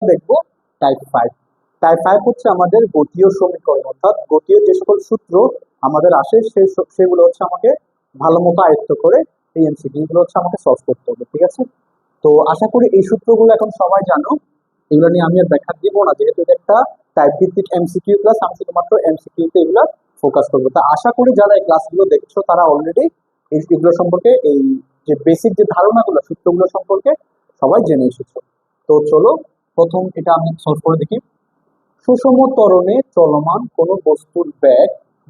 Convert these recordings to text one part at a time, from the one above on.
দেখবো টাইপ 5 হচ্ছে আমাদের গতীয় সমীকরণ, অর্থাৎ গতীয় যে সকল সূত্র আমাদের আসে সেগুলো হচ্ছে আমাকে ভালো মতো আয়ত্ত করে এই এমসিকিউ গুলো হচ্ছে আমাকে সলভ করতে হবে, ঠিক আছে। তো আশা করি এই সূত্রগুলো এখন সবাই জানো, এগুলো নিয়ে আমি আর ব্যাখ্যা দিব না, যেহেতু এটা একটা টাইপ ভিত্তিক এমসিকিউ ক্লাস, আমি শুধুমাত্র এমসিকিউ তে এগুলো ফোকাস করবো। তা আশা করি যারা এই ক্লাসগুলো দেখছো তারা অলরেডি এগুলো সম্পর্কে, এই যে বেসিক যে ধারণাগুলো সূত্রগুলো সম্পর্কে সবাই জেনে এসেছো। তো চলো প্রথম এটা আমি সলভ করে দেখি। সুষম ত্বরণে চলমান কোনো বস্তুর বেগ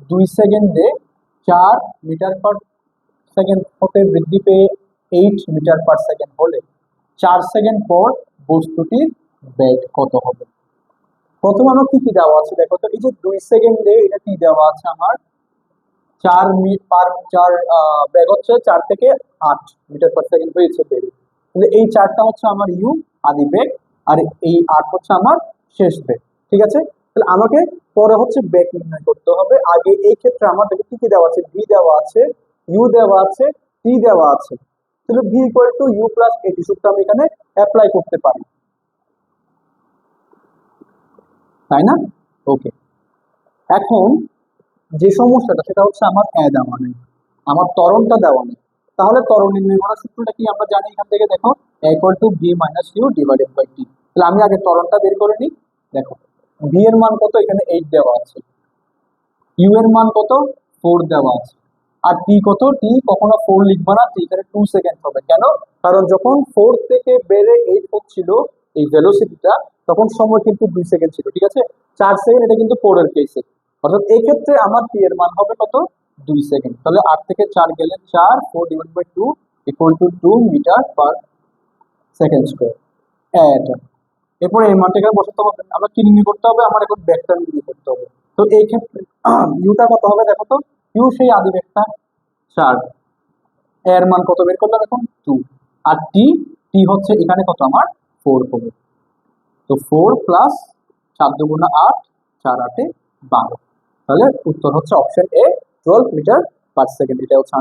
2 সেকেন্ডে 4 মিটার পার সেকেন্ড হতে বৃদ্ধি পেয়ে 8 মিটার পার সেকেন্ড হলে 4 সেকেন্ড পর বস্তুটির বেগ কত হবে? প্রথমে আমার কি কি দেওয়া আছে দেখো তো, এই যে 2 সেকেন্ডে এটা কি দেওয়া আছে আমার, 4 বেগ হচ্ছে 4 থেকে 8 মিটার পার সেকেন্ড হয়েছে বেগ, তাহলে এই 4টা হচ্ছে আমার ইউ আদি বেগ, আর এই 8 হচ্ছে আমার শেষ বেগ, ঠিক আছে। তাহলে আমাকে পরে হচ্ছে বেগ নির্ণয় করতে হবে। আগে এই ক্ষেত্রে আমার দেখো কি কি দেওয়া আছে, ভি দেওয়া আছে, ইউ দেওয়া আছে, টি দেওয়া আছে। তাহলে V equal to U plus A T সূত্র আমি এখানে অ্যাপ্লাই করতে পারি, তাই না? ওকে, এখন যে সমস্যাটা সেটা হচ্ছে আমার দেওয়া নেই, আমার ত্বরণটা দেওয়া নেই। তাহলে ত্বরণ নির্ণয় করার সূত্রটা কি আমরা জানি, এখান থেকে দেখো equal to V minus U divided by T. তাহলে আমি আগে ত্বরণটা বের করে নিই। দেখো ভি এর মান কত, এখানে 8 দেওয়া আছে, ইউ এর মান কত 4 দেওয়া আছে, আর টি কত, টি কখনো 4 লিখবা না, টি এখানে 2 সেকেন্ড হবে। কেন? কারণ যখন 4 থেকে বেড়ে 8 হচ্ছিল এই ভেলোসিটিটা, তখন সময় কিন্তু 2 সেকেন্ড ছিল, ঠিক আছে। 4 সেকেন্ড এটা কিন্তু 4 এর কেসে, অর্থাৎ এই ক্ষেত্রে আমার টি এর মান হবে কত, 2 সেকেন্ড। তাহলে 8 থেকে 4 গেলে 4, 4 divide by 2 equal to 2 metre per second square. এটা এরপরে এই মানটা এখানে বসাতে হবে, আমরা কি নির্ণয় করতে হবে, আমার এখন ব্যাগটা নির্ণয় করতে হবে। তো এই ক্ষেত্রে ইউটা কত হবে দেখো তো, ইউ সেই আদি ব্যাগটা 4, এর মান কত বের করলাম এখন 2, আর টি, টি হচ্ছে এখানে কত আমার 4 হবে। তো 4 প্লাস 4 দুগুণা 8, 4 8 12, তাহলে উত্তর হচ্ছে option A 12 metre per second, এটা হচ্ছে